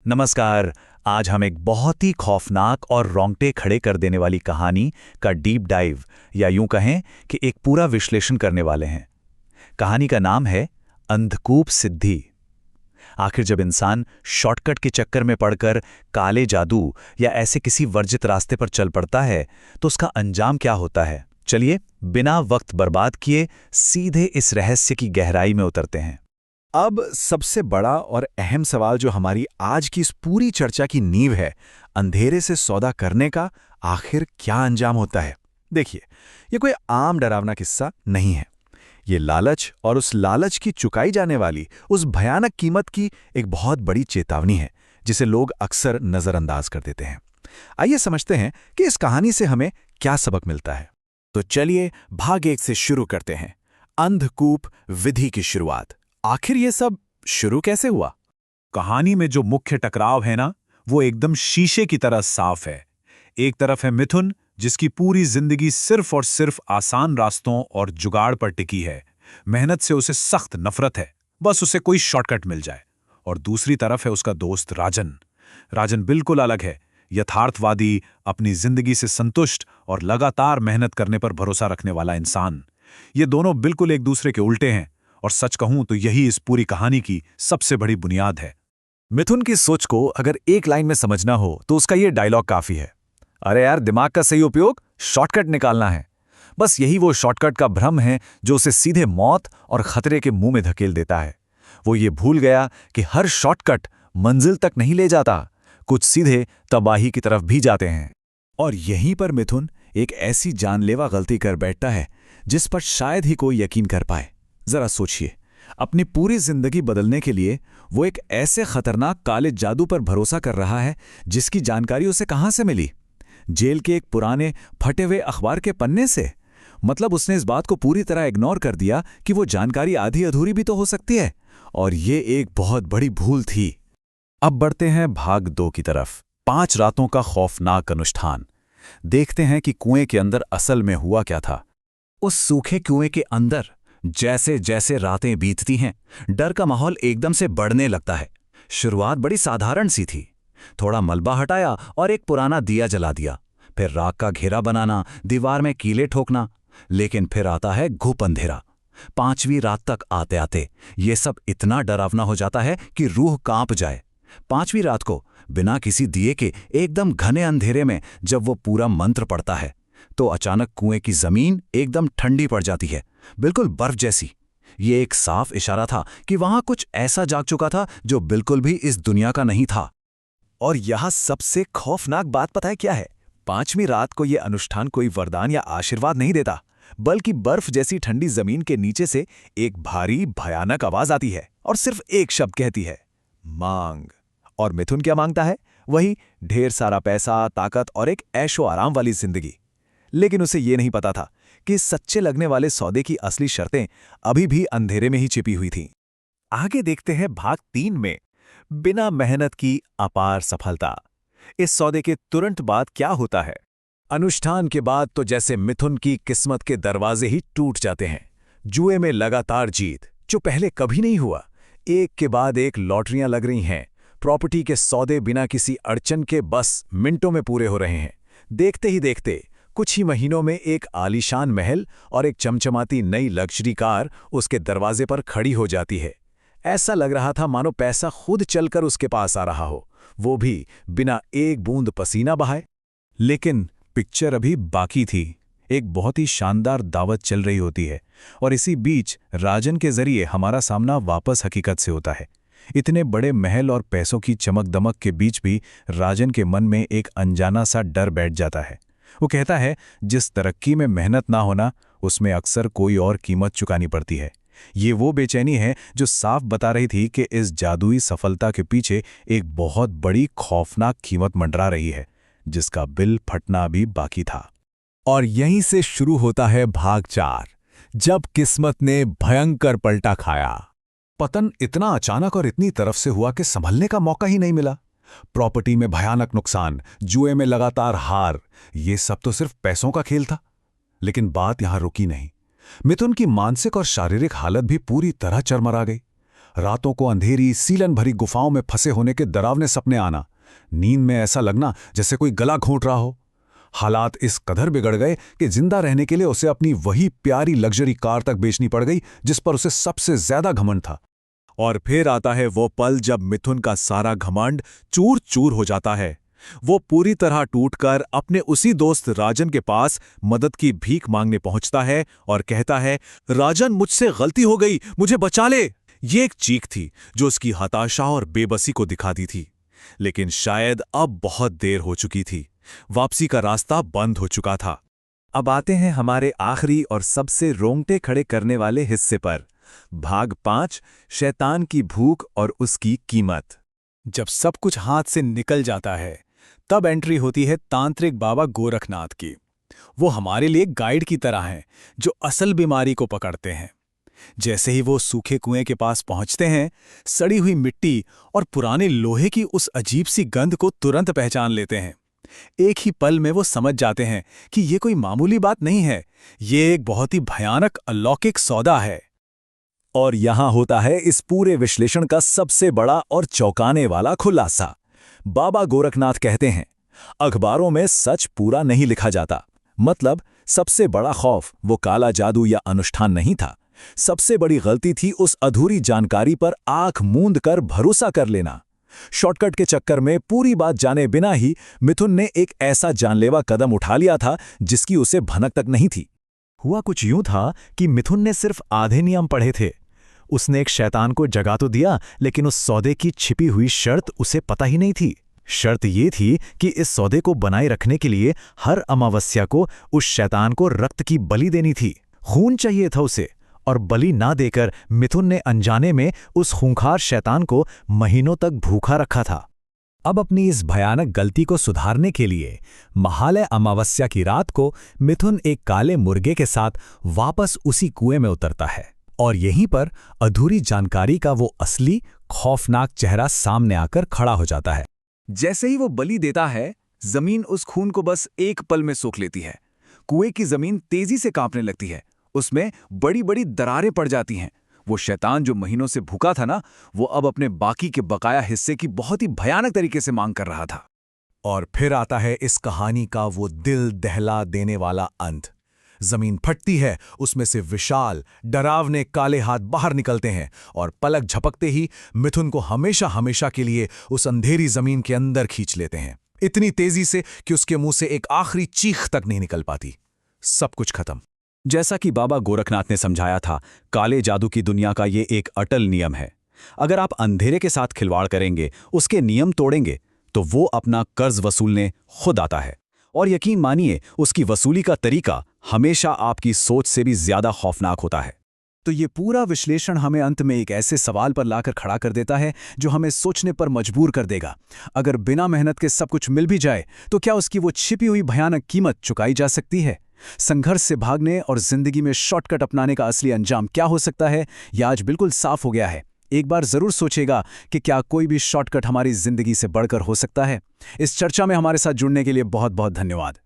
नमस्कार। आज हम एक बहुत ही खौफनाक और रोंगटे खड़े कर देने वाली कहानी का डीप डाइव या यूं कहें कि एक पूरा विश्लेषण करने वाले हैं। कहानी का नाम है अंधकूप सिद्धि। आखिर जब इंसान शॉर्टकट के चक्कर में पड़कर काले जादू या ऐसे किसी वर्जित रास्ते पर चल पड़ता है तो उसका अंजाम क्या होता है? चलिए बिना वक्त बर्बाद किए सीधे इस रहस्य की गहराई में उतरते हैं। अब सबसे बड़ा और अहम सवाल जो हमारी आज की इस पूरी चर्चा की नींव है, अंधेरे से सौदा करने का आखिर क्या अंजाम होता है। देखिए, ये कोई आम डरावना किस्सा नहीं है। ये लालच और उस लालच की चुकाई जाने वाली उस भयानक कीमत की एक बहुत बड़ी चेतावनी है, जिसे लोग अक्सर नजरअंदाज कर देते हैं। आइए समझते हैं कि इस कहानी से हमें क्या सबक मिलता है। तो चलिए भाग 1 से शुरू करते हैं। अंधकूप विधि की शुरुआत। आखिर ये सब शुरू कैसे हुआ? कहानी में जो मुख्य टकराव है ना, वो एकदम शीशे की तरह साफ है। एक तरफ है मिथुन, जिसकी पूरी जिंदगी सिर्फ और सिर्फ आसान रास्तों और जुगाड़ पर टिकी है। मेहनत से उसे सख्त नफरत है, बस उसे कोई शॉर्टकट मिल जाए। और दूसरी तरफ है उसका दोस्त राजन। राजन बिल्कुल अलग है, यथार्थवादी, अपनी जिंदगी से संतुष्ट और लगातार मेहनत करने पर भरोसा रखने वाला इंसान। ये दोनों बिल्कुल एक दूसरे के उल्टे हैं, और सच कहूं तो यही इस पूरी कहानी की सबसे बड़ी बुनियाद है। मिथुन की सोच को अगर एक लाइन में समझना हो तो उसका ये डायलॉग काफी है। अरे यार, दिमाग का सही उपयोग शॉर्टकट निकालना है। बस यही वो शॉर्टकट का भ्रम है जो उसे सीधे मौत और खतरे के मुंह में धकेल देता है। वो ये भूल गया कि हर शॉर्टकट मंजिल तक नहीं ले जाता, कुछ सीधे तबाही की तरफ भी जाते हैं। और यहीं पर मिथुन एक ऐसी जानलेवा गलती कर बैठता है जिस पर शायद ही कोई यकीन कर पाए। जरा सोचिए, अपनी पूरी जिंदगी बदलने के लिए वो एक ऐसे खतरनाक काले जादू पर भरोसा कर रहा है जिसकी जानकारी उसे कहां से मिली? जेल के एक पुराने फटे हुए अखबार के पन्ने से। मतलब उसने इस बात को पूरी तरह इग्नोर कर दिया कि वो जानकारी आधी अधूरी भी तो हो सकती है, और ये एक बहुत बड़ी भूल थी। अब बढ़ते हैं भाग 2 की तरफ। 5 रातों का खौफनाक अनुष्ठान। देखते हैं कि कुएं के अंदर असल में हुआ क्या था। उस सूखे कुएं के अंदर जैसे जैसे रातें बीतती हैं, डर का माहौल एकदम से बढ़ने लगता है। शुरुआत बड़ी साधारण सी थी। थोड़ा मलबा हटाया और एक पुराना दिया जला दिया, फिर राख का घेरा बनाना, दीवार में कीले ठोकना। लेकिन फिर आता है घुप अंधेरा। 5वीं रात तक आते आते ये सब इतना डरावना हो जाता है कि रूह कांप जाए। 5वीं रात को बिना किसी दिए के एकदम घने अंधेरे में जब वो पूरा मंत्र पढ़ता है तो अचानक कुएं की जमीन एकदम ठंडी पड़ जाती है, बिल्कुल बर्फ जैसी। ये एक साफ इशारा था कि वहां कुछ ऐसा जाग चुका था जो बिल्कुल भी इस दुनिया का नहीं था। और यहां सबसे खौफनाक बात पता है क्या है? 5वीं रात को यह अनुष्ठान कोई वरदान या आशीर्वाद नहीं देता, बल्कि बर्फ जैसी ठंडी जमीन के नीचे से एक भारी भयानक आवाज आती है और सिर्फ एक शब्द कहती है, मांग। और मिथुन क्या मांगता है? वही ढेर सारा पैसा, ताकत और एक ऐशो आराम वाली जिंदगी। लेकिन उसे यह नहीं पता था कि सच्चे लगने वाले सौदे की असली शर्तें अभी भी अंधेरे में ही छिपी हुई थीं। आगे देखते हैं भाग 3 में बिना मेहनत की अपार सफलता। इस सौदे के तुरंत बाद क्या होता है? अनुष्ठान के बाद तो जैसे मिथुन की किस्मत के दरवाजे ही टूट जाते हैं। जुए में लगातार जीत, जो पहले कभी नहीं हुआ। एक के बाद एक लॉटरियां लग रही हैं। प्रॉपर्टी के सौदे बिना किसी अड़चन के बस मिनटों में पूरे हो रहे हैं। देखते ही देखते कुछ ही महीनों में एक आलीशान महल और एक चमचमाती नई लग्जरी कार उसके दरवाजे पर खड़ी हो जाती है। ऐसा लग रहा था मानो पैसा खुद चलकर उसके पास आ रहा हो, वो भी बिना एक बूंद पसीना बहाए। लेकिन पिक्चर अभी बाकी थी। एक बहुत ही शानदार दावत चल रही होती है, और इसी बीच राजन के जरिए हमारा सामना वापस हकीकत से होता है। इतने बड़े महल और पैसों की चमक दमक के बीच भी राजन के मन में एक अनजाना सा डर बैठ जाता है। वो कहता है, जिस तरक्की में मेहनत ना होना, उसमें अक्सर कोई और कीमत चुकानी पड़ती है। ये वो बेचैनी है जो साफ बता रही थी कि इस जादुई सफलता के पीछे एक बहुत बड़ी खौफनाक कीमत मंडरा रही है, जिसका बिल फटना भी बाकी था। और यहीं से शुरू होता है भाग 4, जब किस्मत ने भयंकर पलटा खाया। पतन इतना अचानक और इतनी तरफ से हुआ कि संभलने का मौका ही नहीं मिला। प्रॉपर्टी में भयानक नुकसान, जुए में लगातार हार, ये सब तो सिर्फ पैसों का खेल था। लेकिन बात यहां रुकी नहीं। मिथुन की मानसिक और शारीरिक हालत भी पूरी तरह चरमरा गई। रातों को अंधेरी सीलन भरी गुफाओं में फंसे होने के डरावने सपने आना, नींद में ऐसा लगना जैसे कोई गला घोंट रहा हो। हालात इस कदर बिगड़ गए कि जिंदा रहने के लिए उसे अपनी वही प्यारी लग्जरी कार तक बेचनी पड़ गई जिस पर उसे सबसे ज्यादा घमंड था। और फिर आता है वो पल जब मिथुन का सारा घमंड चूर चूर हो जाता है। वो पूरी तरह टूटकर अपने उसी दोस्त राजन के पास मदद की भीख मांगने पहुंचता है और कहता है, राजन मुझसे गलती हो गई, मुझे बचा ले। ये एक चीख थी जो उसकी हताशा और बेबसी को दिखाती थी, लेकिन शायद अब बहुत देर हो चुकी थी। वापसी का रास्ता बंद हो चुका था। अब आते हैं हमारे आखिरी और सबसे रोंगटे खड़े करने वाले हिस्से पर। भाग 5, शैतान की भूख और उसकी कीमत। जब सब कुछ हाथ से निकल जाता है तब एंट्री होती है तांत्रिक बाबा गोरखनाथ की। वो हमारे लिए गाइड की तरह हैं जो असल बीमारी को पकड़ते हैं। जैसे ही वो सूखे कुएं के पास पहुंचते हैं, सड़ी हुई मिट्टी और पुराने लोहे की उस अजीब सी गंध को तुरंत पहचान लेते हैं। एक ही पल में वो समझ जाते हैं कि ये कोई मामूली बात नहीं है, ये एक बहुत ही भयानक अलौकिक सौदा है। और यहां होता है इस पूरे विश्लेषण का सबसे बड़ा और चौंकाने वाला खुलासा। बाबा गोरखनाथ कहते हैं, अखबारों में सच पूरा नहीं लिखा जाता। मतलब सबसे बड़ा खौफ वो काला जादू या अनुष्ठान नहीं था। सबसे बड़ी गलती थी उस अधूरी जानकारी पर आंख मूंद कर भरोसा कर लेना। शॉर्टकट के चक्कर में पूरी बात जाने बिना ही मिथुन ने एक ऐसा जानलेवा कदम उठा लिया था जिसकी उसे भनक तक नहीं थी। हुआ कुछ यूं था कि मिथुन ने सिर्फ आधे नियम पढ़े थे। उसने एक शैतान को जगा तो दिया, लेकिन उस सौदे की छिपी हुई शर्त उसे पता ही नहीं थी। शर्त ये थी कि इस सौदे को बनाए रखने के लिए हर अमावस्या को उस शैतान को रक्त की बलि देनी थी। खून चाहिए था उसे, और बलि ना देकर मिथुन ने अनजाने में उस खूंखार शैतान को महीनों तक भूखा रखा था। अब अपनी इस भयानक गलती को सुधारने के लिए महालय अमावस्या की रात को मिथुन एक काले मुर्गे के साथ वापस उसी कुएं में उतरता है, और यहीं पर अधूरी जानकारी का वो असली खौफनाक चेहरा सामने आकर खड़ा हो जाता है। जैसे ही वो बलि देता है, जमीन उस खून को बस एक पल में सोख लेती है। कुएं की जमीन तेजी से कांपने लगती है, उसमें बड़ी बड़ी दरारें पड़ जाती हैं। वो शैतान जो महीनों से भूखा था ना, वो अब अपने बाकी के बकाया हिस्से की बहुत ही भयानक तरीके से मांग कर रहा था। और फिर आता है इस कहानी का वो दिल दहला देने वाला अंत। जमीन फटती है, उसमें से विशाल डरावने काले हाथ बाहर निकलते हैं और पलक झपकते ही मिथुन को हमेशा हमेशा के लिए उस अंधेरी जमीन के अंदर खींच लेते हैं, इतनी तेजी से कि उसके मुंह से एक आखिरी चीख तक नहीं निकल पाती। सब कुछ खत्म। जैसा कि बाबा गोरखनाथ ने समझाया था, काले जादू की दुनिया का ये एक अटल नियम है। अगर आप अंधेरे के साथ खिलवाड़ करेंगे, उसके नियम तोड़ेंगे, तो वो अपना कर्ज वसूलने खुद आता है। और यकीन मानिए, उसकी वसूली का तरीका हमेशा आपकी सोच से भी ज्यादा खौफनाक होता है। तो ये पूरा विश्लेषण हमें अंत में एक ऐसे सवाल पर लाकर खड़ा कर देता है जो हमें सोचने पर मजबूर कर देगा। अगर बिना मेहनत के सब कुछ मिल भी जाए, तो क्या उसकी वो छिपी हुई भयानक कीमत चुकाई जा सकती है? संघर्ष से भागने और जिंदगी में शॉर्टकट अपनाने का असली अंजाम क्या हो सकता है, यह आज बिल्कुल साफ हो गया है। एक बार जरूर सोचेगा कि क्या कोई भी शॉर्टकट हमारी जिंदगी से बढ़कर हो सकता है। इस चर्चा में हमारे साथ जुड़ने के लिए बहुत बहुत धन्यवाद।